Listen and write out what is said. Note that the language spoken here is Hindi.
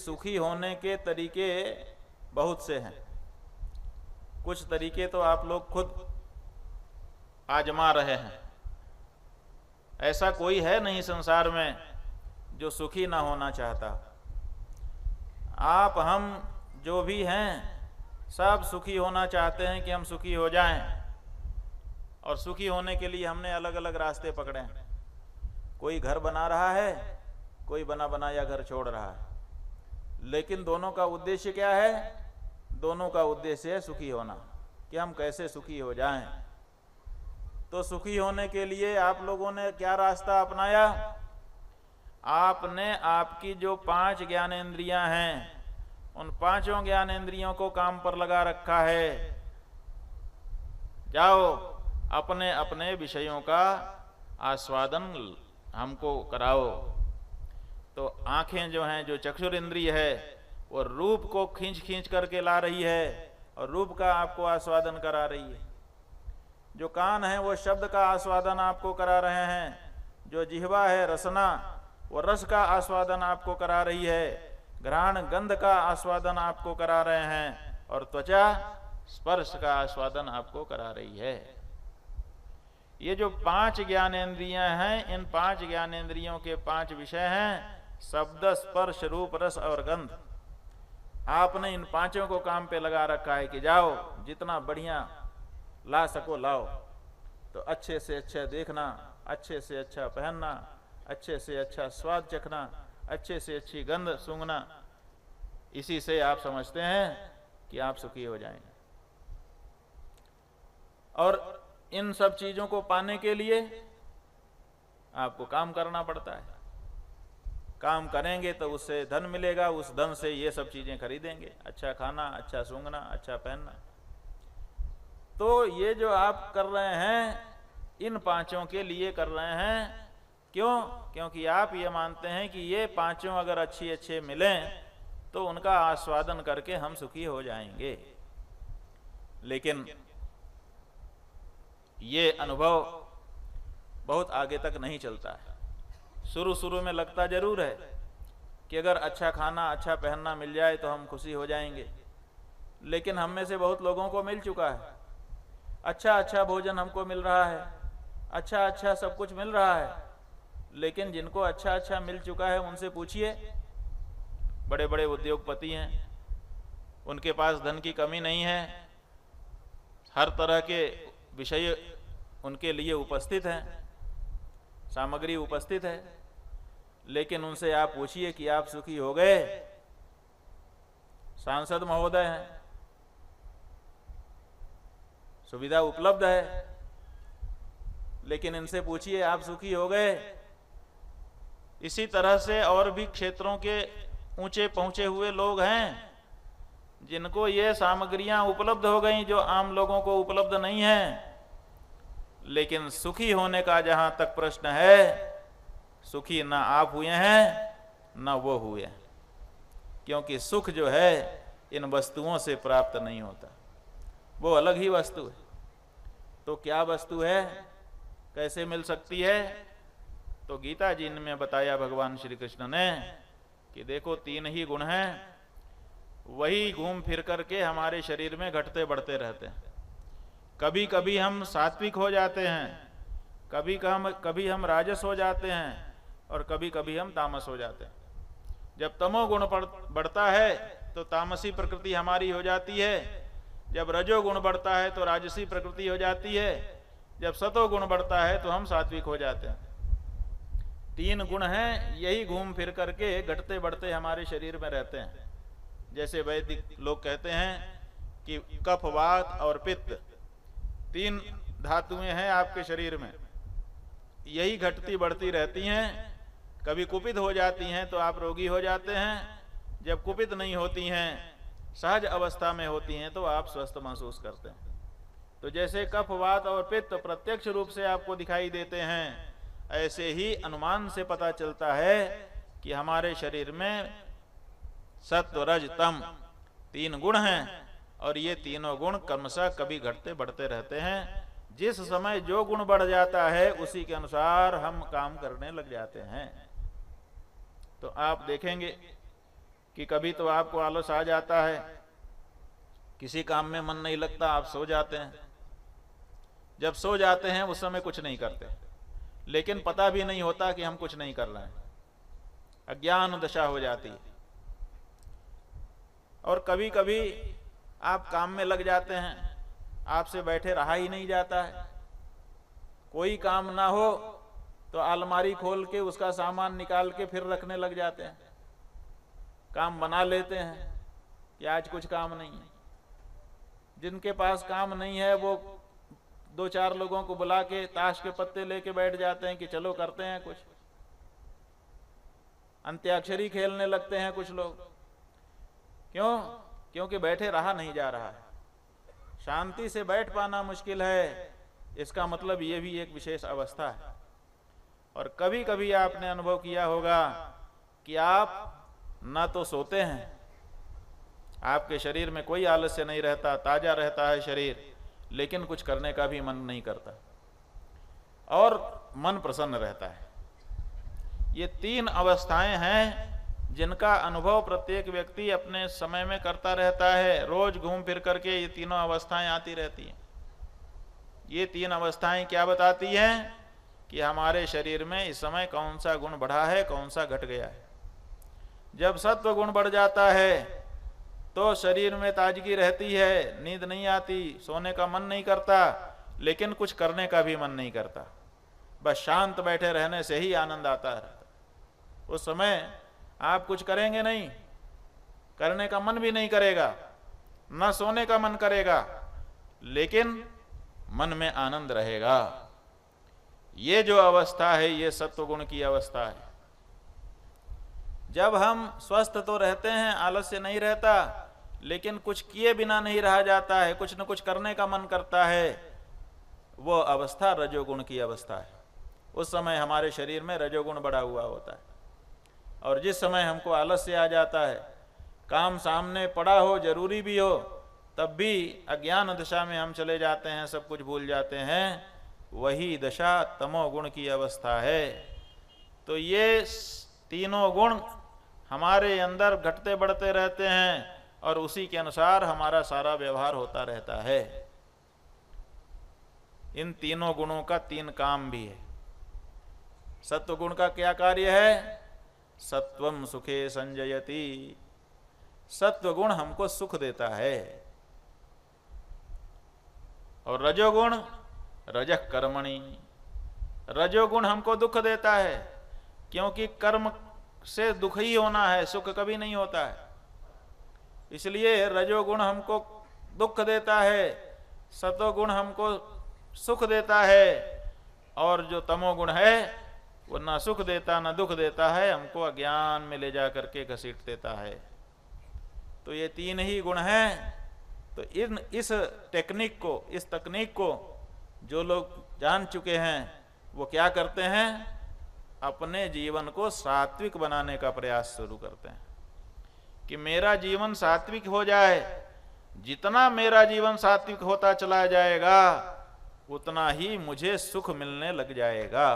सुखी होने के तरीके बहुत से हैं। कुछ तरीके तो आप लोग खुद आजमा रहे हैं। ऐसा कोई है नहीं संसार में जो सुखी ना होना चाहता। आप हम जो भी हैं सब सुखी होना चाहते हैं कि हम सुखी हो जाएं, और सुखी होने के लिए हमने अलग अलग रास्ते पकड़े हैं। कोई घर बना रहा है, कोई बना बनाया घर छोड़ रहा है, लेकिन दोनों का उद्देश्य क्या है? दोनों का उद्देश्य है सुखी होना, कि हम कैसे सुखी हो जाएं। तो सुखी होने के लिए आप लोगों ने क्या रास्ता अपनाया? आपने आपकी जो 5 ज्ञानेंद्रियां हैं, उन 5 ज्ञानेंद्रियों को काम पर लगा रखा है। जाओ अपने अपने विषयों का आस्वादन हमको कराओ। तो आंखें जो हैं, जो चक्षुर इंद्रिय है, वो रूप को खींच खींच करके ला रही है और रूप का आपको आस्वादन करा रही है। जो कान है वो शब्द का आस्वादन आपको करा रहे हैं। जो जिह्वा है रसना, वो रस का आस्वादन आपको करा रही है। घ्राण गंध का आस्वादन आपको करा रहे हैं, और त्वचा स्पर्श का आस्वादन आपको करा रही है। ये जो 5 ज्ञानेंद्रियां हैं, इन 5 ज्ञानेंद्रियों के 5 विषय हैं शब्द, स्पर्श, रूप, रस और गंध। आपने इन 5 को काम पे लगा रखा है कि जाओ जितना बढ़िया ला सको लाओ। तो अच्छे से अच्छा देखना, अच्छे से अच्छा पहनना, अच्छे से अच्छा स्वाद चखना, अच्छे से अच्छी गंध सूंघना, इसी से आप समझते हैं कि आप सुखी हो जाएंगे। और इन सब चीजों को पाने के लिए आपको काम करना पड़ता है। काम करेंगे तो उससे धन मिलेगा, उस धन से ये सब चीजें खरीदेंगे, अच्छा खाना, अच्छा सूंघना, अच्छा पहनना। तो ये जो आप कर रहे हैं इन 5 के लिए कर रहे हैं। क्यों? क्योंकि आप ये मानते हैं कि ये 5 अगर अच्छे मिलें तो उनका आस्वादन करके हम सुखी हो जाएंगे। लेकिन ये अनुभव बहुत आगे तक नहीं चलता है। शुरू में लगता जरूर है कि अगर अच्छा खाना, अच्छा पहनना मिल जाए तो हम खुशी हो जाएंगे। लेकिन हम में से बहुत लोगों को मिल चुका है, अच्छा भोजन हमको मिल रहा है, अच्छा सब कुछ मिल रहा है। लेकिन जिनको अच्छा मिल चुका है उनसे पूछिए, बड़े बड़े उद्योगपति हैं, उनके पास धन की कमी नहीं है, हर तरह के विषय उनके लिए उपस्थित हैं, सामग्री उपस्थित है। लेकिन उनसे आप पूछिए कि आप सुखी हो गए? सांसद महोदय हैं, सुविधा उपलब्ध है, लेकिन इनसे पूछिए आप सुखी हो गए? इसी तरह से और भी क्षेत्रों के ऊंचे पहुंचे हुए लोग हैं जिनको ये सामग्रियां उपलब्ध हो गई जो आम लोगों को उपलब्ध नहीं है। लेकिन सुखी होने का जहां तक प्रश्न है, सुखी ना आप हुए हैं ना वो हुए, क्योंकि सुख जो है इन वस्तुओं से प्राप्त नहीं होता, वो अलग ही वस्तु है। तो क्या वस्तु है, कैसे मिल सकती है? तो गीता जी में बताया भगवान श्री कृष्ण ने कि देखो 3 ही गुण हैं, वही घूम फिर करके हमारे शरीर में घटते बढ़ते रहते हैं। कभी कभी हम सात्विक हो जाते हैं, कभी हम राजस हो जाते हैं, और कभी कभी हम तामस हो जाते हैं। जब तमोगुण बढ़ता है तो तामसी प्रकृति हमारी हो जाती है, जब रजोगुण बढ़ता है तो राजसी प्रकृति हो जाती है, जब सतोगुण बढ़ता है तो हम सात्विक हो जाते हैं। 3 गुण हैं, यही घूम फिर करके घटते बढ़ते हमारे शरीर में रहते हैं। जैसे वैदिक लोग कहते हैं कि कफ, वात और पित्त 3 धातुएं हैं आपके शरीर में, यही घटती बढ़ती रहती हैं। कभी कुपित हो जाती हैं तो आप रोगी हो जाते हैं, जब कुपित नहीं होती हैं, सहज अवस्था में होती हैं, तो आप स्वस्थ महसूस करते हैं। तो जैसे कफ, वात और पित्त प्रत्यक्ष रूप से आपको दिखाई देते हैं, ऐसे ही अनुमान से पता चलता है कि हमारे शरीर में सत्व, रज, तम 3 गुण हैं, और ये तीनों गुण क्रमशः कभी घटते बढ़ते रहते हैं। जिस समय जो गुण बढ़ जाता है उसी के अनुसार हम काम करने लग जाते हैं। तो आप देखेंगे कि कभी तो आपको आलस आ जाता है, किसी काम में मन नहीं लगता, आप सो जाते हैं। जब सो जाते हैं उस समय कुछ नहीं करते, लेकिन पता भी नहीं होता कि हम कुछ नहीं कर रहे हैं, अज्ञान दशा हो जाती है। और कभी कभी आप काम में लग जाते हैं, आपसे बैठे रहा ही नहीं जाता है। कोई काम ना हो तो अलमारी खोल के उसका सामान निकाल के फिर रखने लग जाते हैं, काम बना लेते हैं कि आज कुछ काम नहीं है। जिनके पास काम नहीं है वो 2-4 लोगों को बुला के ताश के पत्ते लेके बैठ जाते हैं कि चलो करते हैं कुछ। अंत्याक्षरी खेलने लगते हैं कुछ लोग। क्यों? क्योंकि बैठे रहा नहीं जा रहा है, शांति से बैठ पाना मुश्किल है। इसका मतलब ये भी एक विशेष अवस्था है। और कभी कभी आपने अनुभव किया होगा कि आप ना तो सोते हैं, आपके शरीर में कोई आलस्य नहीं रहता, ताजा रहता है शरीर, लेकिन कुछ करने का भी मन नहीं करता और मन प्रसन्न रहता है। ये 3 अवस्थाएं हैं जिनका अनुभव प्रत्येक व्यक्ति अपने समय में करता रहता है। रोज घूम फिर करके ये तीनों अवस्थाएं आती रहती हैं। ये 3 अवस्थाएं क्या बताती हैं कि हमारे शरीर में इस समय कौन सा गुण बढ़ा है, कौन सा घट गया है। जब सत्व गुण बढ़ जाता है तो शरीर में ताजगी रहती है, नींद नहीं आती, सोने का मन नहीं करता, लेकिन कुछ करने का भी मन नहीं करता। बस शांत बैठे रहने से ही आनंद आता है। उस समय आप कुछ करेंगे नहीं, करने का मन भी नहीं करेगा, न सोने का मन करेगा, लेकिन मन में आनंद रहेगा। ये जो अवस्था है ये सत्वगुण की अवस्था है। जब हम स्वस्थ तो रहते हैं, आलस्य नहीं रहता, लेकिन कुछ किए बिना नहीं रहा जाता है, कुछ न कुछ करने का मन करता है, वो अवस्था रजोगुण की अवस्था है। उस समय हमारे शरीर में रजोगुण बढ़ा हुआ होता है। और जिस समय हमको आलस्य आ जाता है, काम सामने पड़ा हो, जरूरी भी हो, तब भी अज्ञान दशा में हम चले जाते हैं, सब कुछ भूल जाते हैं, वही दशा तमोगुण की अवस्था है। तो ये तीनों गुण हमारे अंदर घटते बढ़ते रहते हैं और उसी के अनुसार हमारा सारा व्यवहार होता रहता है। इन तीनों गुणों का 3 काम भी है। सत्व गुण का क्या कार्य है? सत्वम सुखे संजयति। सत्व गुण हमको सुख देता है। और रजोगुण रजः कर्मणि, रजोगुण हमको दुख देता है, क्योंकि कर्म से दुख ही होना है, सुख कभी नहीं होता है। इसलिए रजोगुण हमको दुख देता है, सतोगुण हमको सुख देता है, और जो तमोगुण है वो ना सुख देता ना दुख देता है, हमको अज्ञान में ले जा करके घसीट देता है। तो ये 3 ही गुण हैं। तो इस टेक्निक को, इस तकनीक को जो लोग जान चुके हैं वो क्या करते हैं? अपने जीवन को सात्विक बनाने का प्रयास शुरू करते हैं कि मेरा जीवन सात्विक हो जाए। जितना मेरा जीवन सात्विक होता चला जाएगा उतना ही मुझे सुख मिलने लग जाएगा।